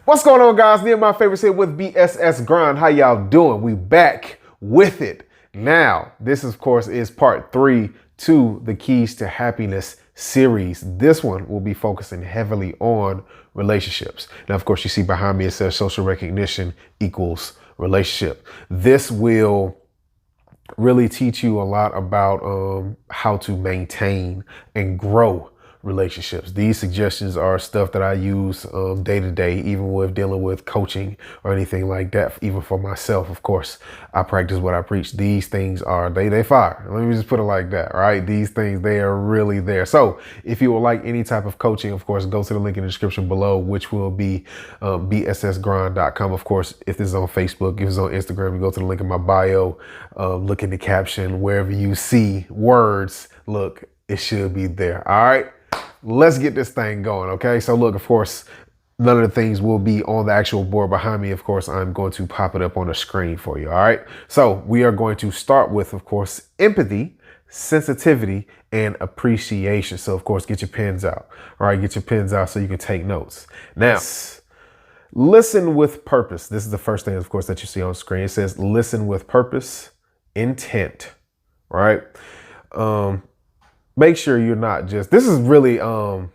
What's going on, guys? Me and my favorites here with BSS Grind. How y'all doing? We back with it. Now, this of course is part 3 to the Keys to Happiness series. This one will be focusing heavily on relationships. Now, of course, you see behind me it says social recognition equals relationship. This will really teach you a lot about how to maintain and grow relationships. These suggestions are stuff that I use day to day, even with dealing with coaching or anything like that. Even for myself, of course, I practice what I preach. These things are, they fire. Let me just put it like that, right? These things, they are really there. So if you would like any type of coaching, of course, go to the link in the description below, which will be bssgrind.com. Of course, if this is on Facebook, if it's on Instagram, you go to the link in my bio, look in the caption, wherever you see words, look, it should be there. All right. Let's get this thing going, okay? So look, of course, none of the things will be on the actual board behind me. Of course, I'm going to pop it up on the screen for you, all right? So we are going to start with, of course, empathy, sensitivity, and appreciation. So, of course, get your pens out, all right? Get your pens out so you can take notes. Now, listen with purpose. This is the first thing, of course, that you see on screen. It says listen with purpose, intent, right? Make sure you're not just, this is really a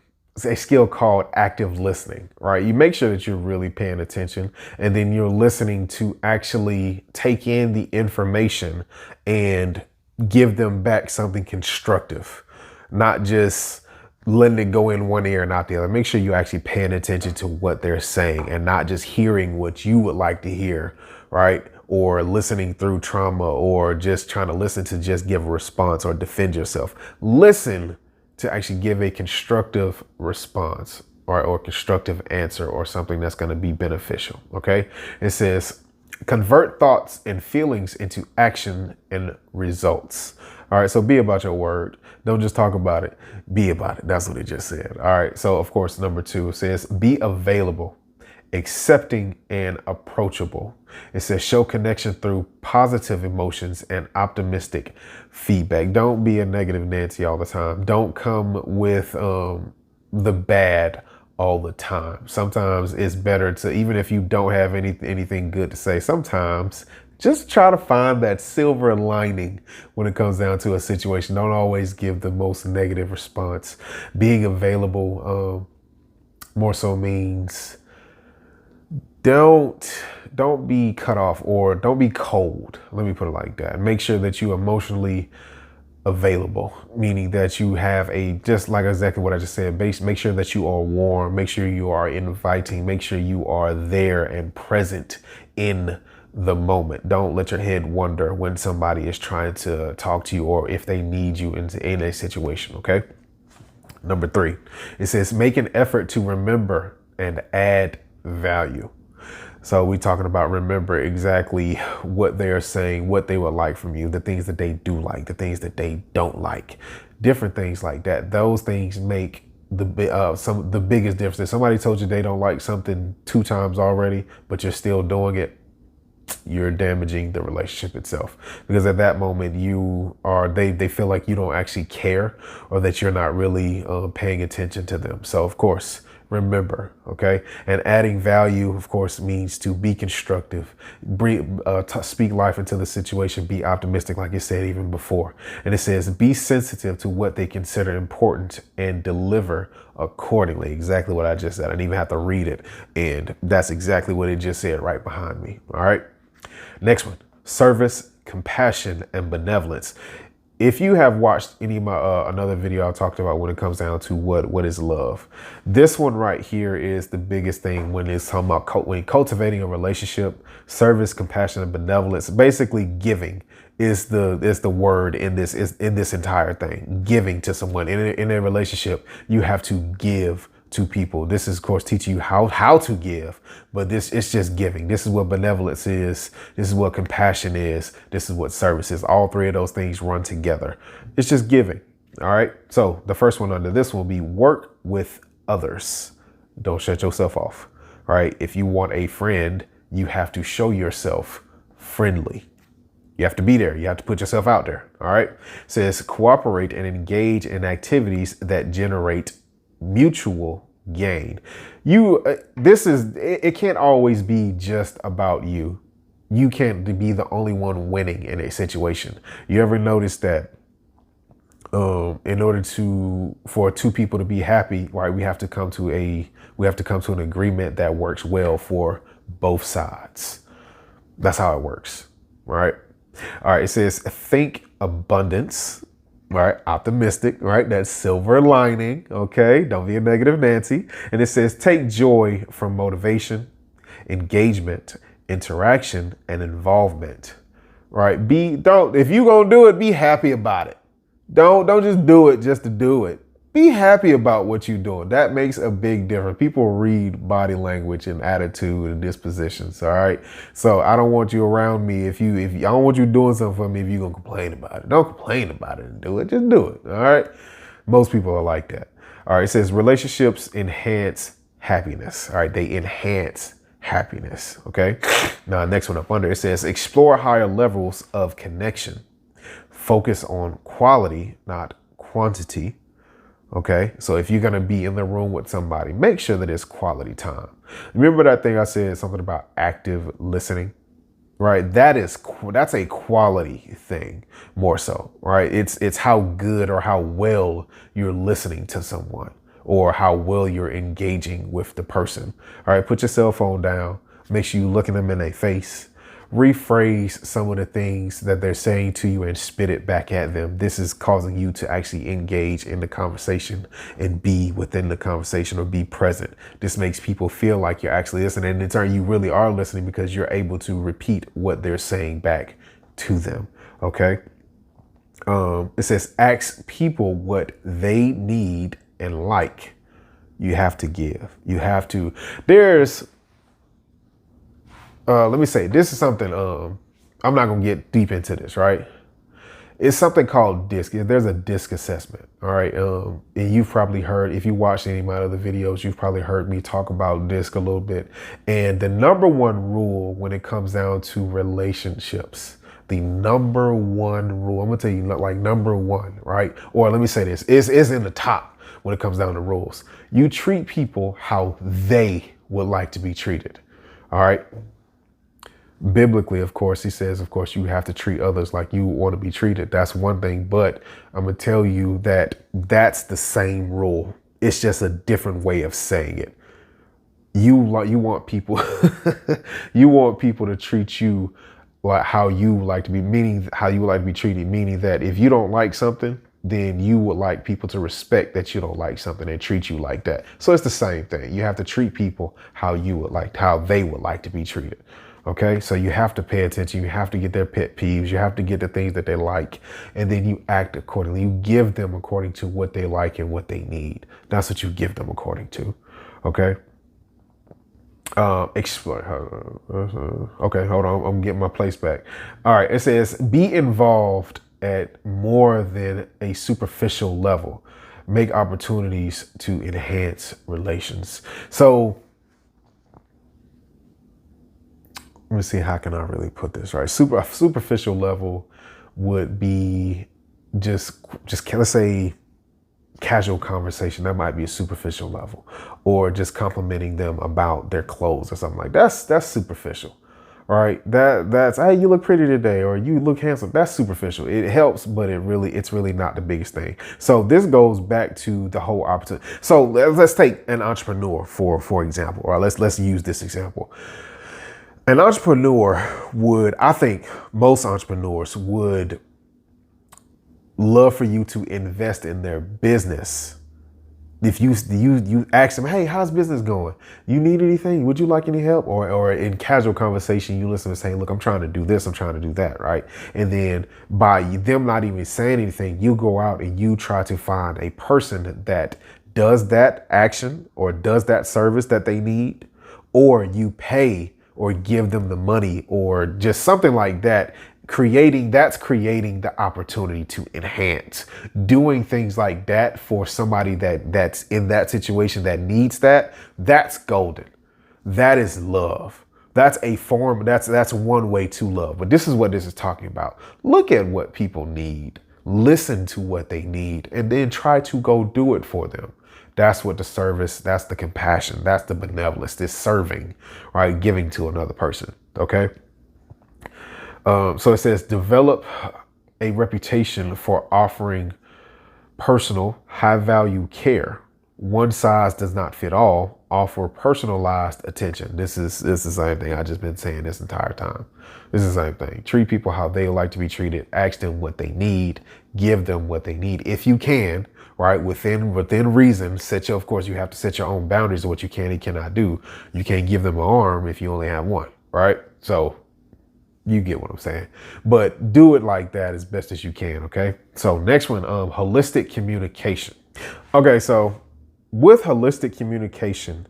skill called active listening, right? You make sure that you're really paying attention and then you're listening to actually take in the information and give them back something constructive, not just letting it go in one ear and out the other. Make sure you're actually paying attention to what they're saying and not just hearing what you would like to hear, right? Or listening through trauma, or just trying to listen to just give a response or defend yourself. Listen to actually give a constructive response or constructive answer or something that's going to be beneficial. Okay. It says convert thoughts and feelings into action and results. All right. So be about your word. Don't just talk about it. Be about it. That's what it just said. All right. So of course, number 2 says be available, accepting, and approachable. It says show connection through positive emotions and optimistic feedback. Don't be a negative Nancy all the time. Don't come with the bad all the time. Sometimes it's better to, even if you don't have anything good to say, sometimes just try to find that silver lining when it comes down to a situation. Don't always give the most negative response. Being available more so means don't be cut off or don't be cold. Let me put it like that. Make sure that you emotionally available, meaning that you have just like exactly what I just said, make sure that you are warm, make sure you are inviting, make sure you are there and present in the moment. Don't let your head wander when somebody is trying to talk to you or if they need you in a situation, okay? Number 3, it says make an effort to remember and add value. So we're talking about remember exactly what they're saying, what they would like from you, the things that they do like, the things that they don't like, different things like that. Those things make the biggest difference. If somebody told you they don't like something 2 times already, but you're still doing it, you're damaging the relationship itself, because at that moment they feel like you don't actually care or that you're not really paying attention to them. So of course, remember, okay? And adding value, of course, means to be constructive, speak life into the situation, be optimistic, like it said even before. And it says, be sensitive to what they consider important and deliver accordingly. Exactly what I just said. I didn't even have to read it. And that's exactly what it just said right behind me. All right. Next one, service, compassion, and benevolence. If you have watched any of my another video I talked about when it comes down to what is love, this one right here is the biggest thing when it's talking about when cultivating a relationship. Service, compassion, and benevolence. Basically, giving is the word in this entire thing. Giving to someone in a relationship, you have to give to people. This is, of course, teaching you how to give, but it's just giving. This is what benevolence is. This is what compassion is. This is what service is. All 3 of those things run together. It's just giving. All right. So the first one under this will be work with others. Don't shut yourself off. All right. If you want a friend, you have to show yourself friendly. You have to be there. You have to put yourself out there. All right. It says cooperate and engage in activities that generate mutual gain. It can't always be just about you. You can't be the only one winning in a situation. You ever notice that in order for two people to be happy, right, we have to come to an agreement that works well for both sides. That's how it works, right? All right, it says think abundance, right? Optimistic, right? That's silver lining, okay? Don't be a negative Nancy. And it says take joy from motivation, engagement, interaction, and involvement, right? If you gonna do it, be happy about it. Don't just do it just to do it. Be happy about what you're doing. That makes a big difference. People read body language and attitude and dispositions. All right. So I don't want you around me if I don't want you doing something for me if you're gonna complain about it. Don't complain about it and do it. Just do it. All right. Most people are like that. All right. It says relationships enhance happiness. All right. They enhance happiness. Okay. Now, next one up under it says explore higher levels of connection. Focus on quality, not quantity. Okay, so if you're going to be in the room with somebody, make sure that it's quality time. Remember that thing I said, something about active listening, right? That's a quality thing more so, right? It's how good or how well you're listening to someone or how well you're engaging with the person. All right, put your cell phone down. Make sure you're looking them in their face. Rephrase some of the things that they're saying to you and spit it back at them. This is causing you to actually engage in the conversation and be within the conversation or be present. This makes people feel like you're actually listening. And in turn, you really are listening because you're able to repeat what they're saying back to them. Okay. It says ask people what they need and like. You have to give. You have to. Let me say, this is something, I'm not going to get deep into this, right? It's something called DISC. There's a DISC assessment, all right? And you've probably heard, if you watched any of my other videos, you've probably heard me talk about DISC a little bit. And the number one rule when it comes down to relationships, the number one rule, I'm going to tell you like number one, right? Or let me say this, is in the top when it comes down to rules. You treat people how they would like to be treated, all right? Biblically, of course, he says, of course, you have to treat others like you want to be treated. That's one thing. But I'm going to tell you that that's the same rule. It's just a different way of saying it. You want people, you want people to treat you like how you like to be, meaning how you would like to be treated, meaning that if you don't like something, then you would like people to respect that you don't like something and treat you like that. So it's the same thing. You have to treat people how they would like to be treated. Okay, so you have to pay attention. You have to get their pet peeves. You have to get the things that they like, and then you act accordingly. You give them according to what they like and what they need. That's what you give them according to. Okay. Explore. Okay, hold on. I'm getting my place back. All right. It says be involved at more than a superficial level. Make opportunities to enhance relations. So let me see, how can I really put this right? Superficial level would be just let's say casual conversation. That might be a superficial level, or just complimenting them about their clothes or something like that. That's superficial, right? That's hey, you look pretty today, or you look handsome. That's superficial. It helps, but it's really not the biggest thing. So this goes back to the whole opportunity. So let's take an entrepreneur for example, or let's use this example. An entrepreneur I think most entrepreneurs would love for you to invest in their business. If you ask them, hey, how's business going? You need anything? Would you like any help? Or in casual conversation, you listen and say, look, I'm trying to do this, I'm trying to do that, right? And then by them not even saying anything, you go out and you try to find a person that does that action or does that service that they need, or you pay or give them the money or just something like that, creating the opportunity to enhance. Doing things like that for somebody that's in that situation that needs that's golden. That is love. That's a form, that's one way to love. But this is what this is talking about. Look at what people need. Listen to what they need and then try to go do it for them. That's what the service, that's the compassion, that's the benevolence, this serving, right? Giving to another person. Okay. So it says develop a reputation for offering personal, high value care. One size does not fit all. Offer personalized attention. This is the same thing I just been saying this entire time. This is the same thing. Treat people how they like to be treated. Ask them what they need. Give them what they need if you can. Right, within reason. Of course, you have to set your own boundaries of what you can and cannot do. You can't give them an arm if you only have one. Right, so you get what I'm saying. But do it like that as best as you can. Okay. So next one, holistic communication. Okay, so with holistic communication,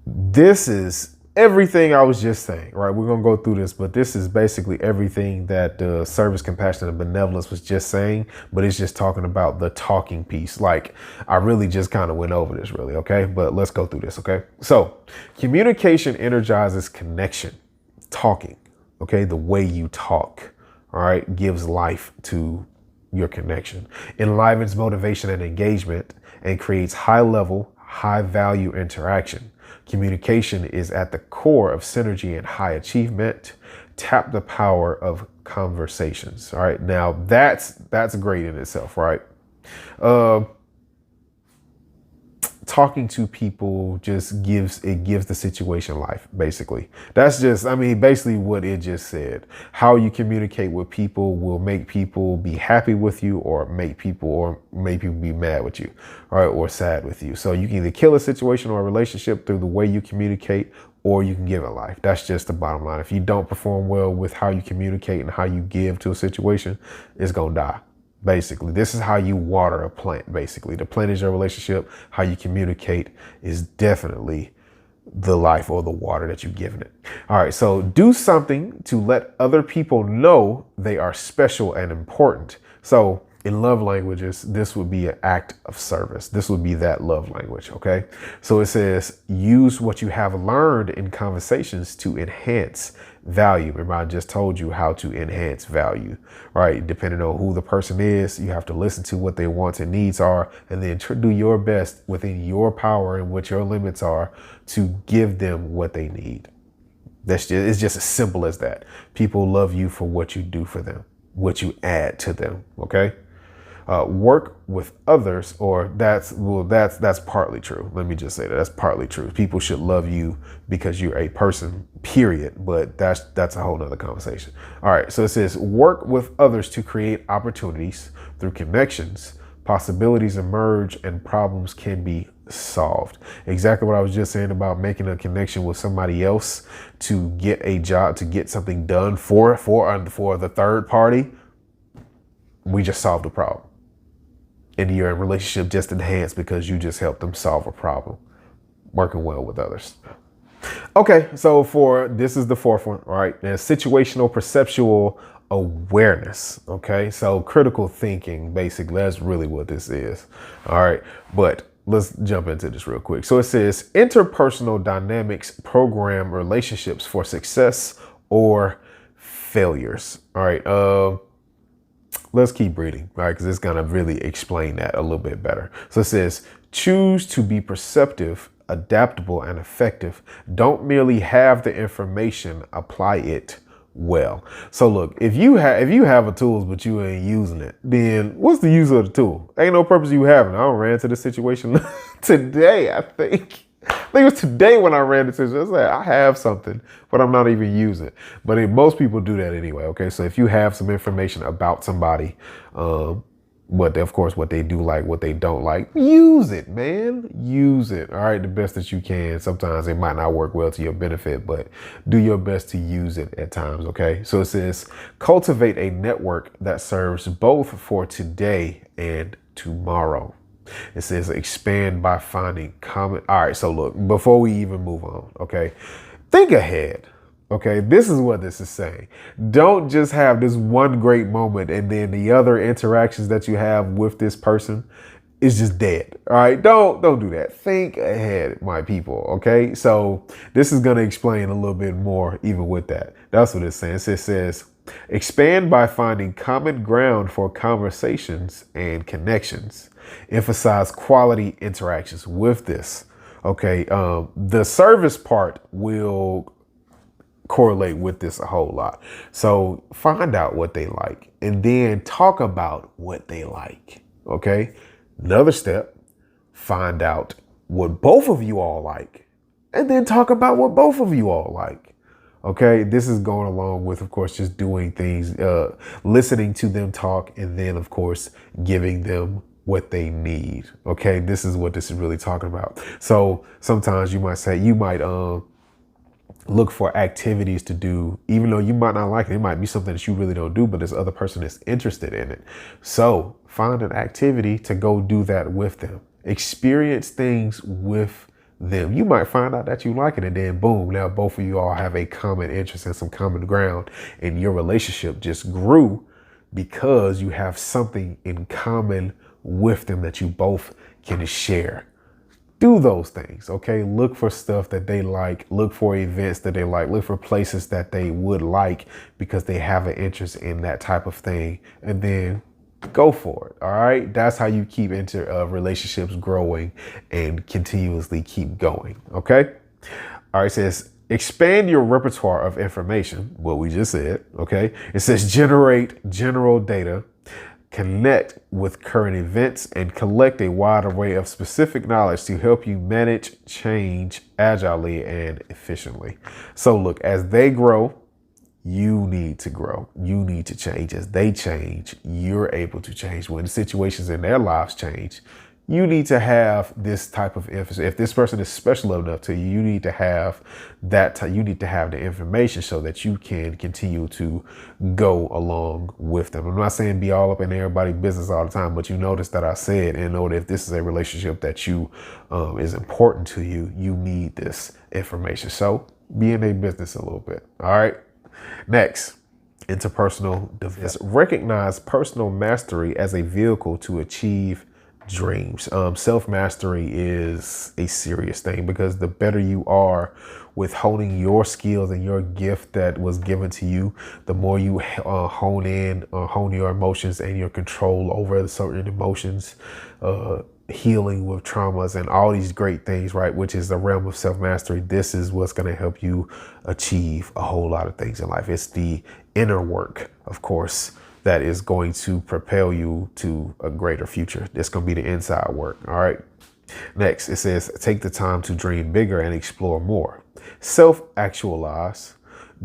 this is everything I was just saying, right? We're going to go through this, but this is basically everything that the service, compassion, and benevolence was just saying, but it's just talking about the talking piece. Like I really just kind of went over this really. Okay. But let's go through this. Okay. So communication energizes connection, talking. Okay. The way you talk, all right, gives life to your connection, enlivens motivation and engagement, and creates high level, high value interaction. Communication is at the core of synergy and high achievement. Tap the power of conversations. All right. Now that's great in itself, right? Talking to people just gives the situation life, basically. That's just, basically what it just said. How you communicate with people will make people be happy with you or make people be mad with you, all right, or sad with you. So you can either kill a situation or a relationship through the way you communicate, or you can give it life. That's just the bottom line. If you don't perform well with how you communicate and how you give to a situation, it's going to die. Basically, this is how you water a plant. Basically, the plant is your relationship. How you communicate is definitely the life or the water that you've given it. All right. So do something to let other people know they are special and important. So in love languages, this would be an act of service. This would be that love language. Okay. So it says use what you have learned in conversations to enhance value. Remember, I just told you how to enhance value, right? Depending on who the person is, you have to listen to what their wants and needs are, and then do your best within your power and what your limits are to give them what they need. It's just as simple as that. People love you for what you do for them, what you add to them. Okay. Work with others, or that's partly true. Let me just say that's partly true. People should love you because you're a person, period. But that's a whole nother conversation. All right. So it says work with others to create opportunities through connections. Possibilities emerge and problems can be solved. Exactly what I was just saying about making a connection with somebody else to get a job, to get something done for the third party. We just solved a problem. And your relationship just enhanced because you just helped them solve a problem, working well with others. Okay, so this is the fourth one, all right? And situational perceptual awareness. Okay, so critical thinking, basically, that's really what this is. All right, but let's jump into this real quick. So it says interpersonal dynamics program relationships for success or failures. All right, let's keep reading, right? Because it's going to really explain that a little bit better. So it says, choose to be perceptive, adaptable, and effective. Don't merely have the information, apply it well. So look, if you have a tool, but you ain't using it, then what's the use of the tool? Ain't no purpose you having. I ran into this situation today, I think it was today when I ran into this. I was like, I have something, but I'm not even using it. But most people do that anyway. Okay. So if you have some information about somebody, what they do like, what they don't like, use it, man. Use it. All right. The best that you can. Sometimes it might not work well to your benefit, but do your best to use it at times. Okay. So it says cultivate a network that serves both for today and tomorrow. It says expand by finding common. All right. So look, before we even move on, okay, think ahead. Okay, this is what this is saying. Don't just have this one great moment and then the other interactions that you have with this person is just dead. All right, don't do that. Think ahead, my people. Okay, so this is going to explain a little bit more even with that. That's what it's saying. It says Expand by finding common ground for conversations and connections. Emphasize quality interactions with this. Okay. The service part will correlate with this a whole lot. So find out what they like and then talk about what they like. Okay. Another step, find out what both of you all like and then talk about what both of you all like. Okay. This is going along with, of course, just doing things, listening to them talk, and then, of course, giving them what they need. Okay. This is what this is really talking about. So sometimes you might look for activities to do, even though you might not like it. It might be something that you really don't do, but this other person is interested in it. So find an activity to go do that with them. Experience things with them. You might find out that you like it, and then boom, now both of you all have a common interest and some common ground, and your relationship just grew because you have something in common with them that you both can share. Do those things, okay? Look for stuff that they like. Look for events that they like. Look for places that they would like because they have an interest in that type of thing. And then go for it, all right? That's how you keep relationships growing and continuously keep going, okay? All right, it says expand your repertoire of information, what we just said, okay? It says generate general data, connect with current events, and collect a wide array of specific knowledge to help you manage change agilely and efficiently. So look, as they grow, you need to grow. You need to change. As they change, you're able to change. When situations in their lives change, you need to have this type of emphasis. If this person is special enough to you, you need to have that. You need to have the information so that you can continue to go along with them. I'm not saying be all up in everybody's business all the time, but you notice that I said, and know that if this is a relationship that you is important to you, you need this information. So be in their business a little bit. All right. Next, interpersonal development. Recognize personal mastery as a vehicle to achieve dreams. Self-mastery is a serious thing because the better you are with honing your skills and your gift that was given to you, the more you hone your emotions and your control over certain emotions, healing with traumas and all these great things, right? Which is the realm of self-mastery. This is what's going to help you achieve a whole lot of things in life. It's the inner work, of course, that is going to propel you to a greater future. It's going to be the inside work. All right. Next, it says, take the time to dream bigger and explore more. Self-actualize,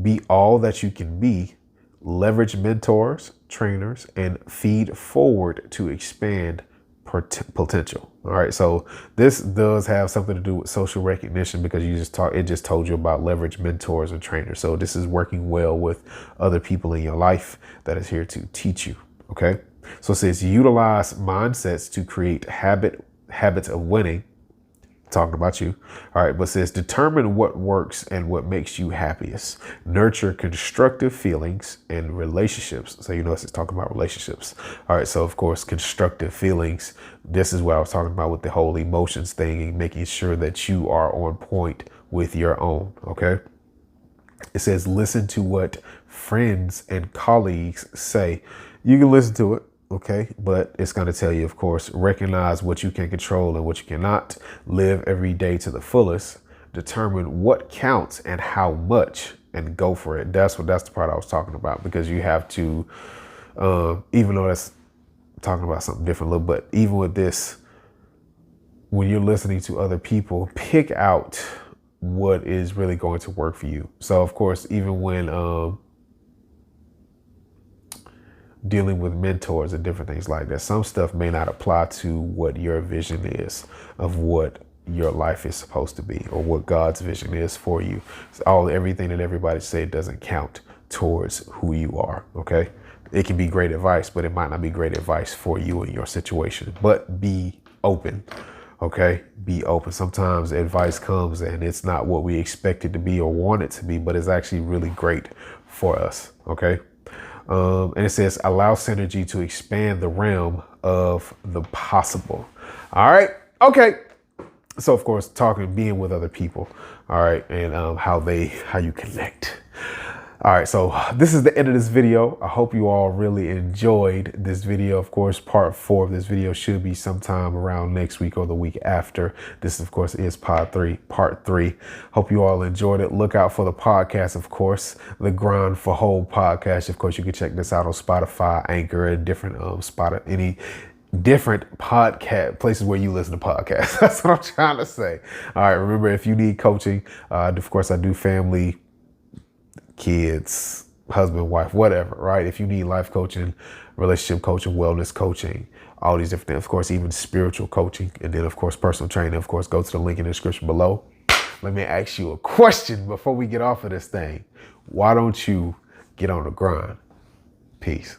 be all that you can be, leverage mentors, trainers, and feed forward to expand potential. All right. So this does have something to do with social recognition because it just told you about leverage mentors and trainers. So this is working well with other people in your life that is here to teach you. Okay. So it says utilize mindsets to create habits of winning. Talking about you. All right. But it says determine what works and what makes you happiest. Nurture constructive feelings and relationships. So, it's talking about relationships. All right. So, of course, constructive feelings. This is what I was talking about with the whole emotions thing and making sure that you are on point with your own. Okay. It says listen to what friends and colleagues say. You can listen to it. Okay, but it's going to tell you, of course, recognize what you can control and what you cannot. Live every day to the fullest. Determine what counts and how much, and go for it. That's the part I was talking about, because you have to, even though that's talking about something different a little, but even with this, when you're listening to other people, pick out what is really going to work for you. So, of course, even when dealing with mentors and different things like that, some stuff may not apply to what your vision is of what your life is supposed to be or what God's vision is for you. So everything that everybody said doesn't count towards who you are. Okay. It can be great advice, but it might not be great advice for you and your situation. But be open. Okay. Be open. Sometimes advice comes and it's not what we expect it to be or want it to be, but it's actually really great for us. Okay. And it says, allow synergy to expand the realm of the possible. All right. Okay. So, of course, being with other people. All right. And how you connect. All right, so this is the end of this video. I hope you all really enjoyed this video. Of course, part 4 of this video should be sometime around next week or the week after. This, of course, is part 3. Hope you all enjoyed it. Look out for the podcast, of course, the Grind for Whole podcast. Of course, you can check this out on Spotify, Anchor, and different any different podcast places where you listen to podcasts. That's what I'm trying to say. All right, remember, if you need coaching, of course, I do family, kids, husband, wife, whatever, right? If you need life coaching, relationship coaching, wellness coaching, all these different things, of course, even spiritual coaching, and then, of course, personal training, of course, go to the link in the description below. Let me ask you a question before we get off of this thing. Why don't you get on the grind? Peace.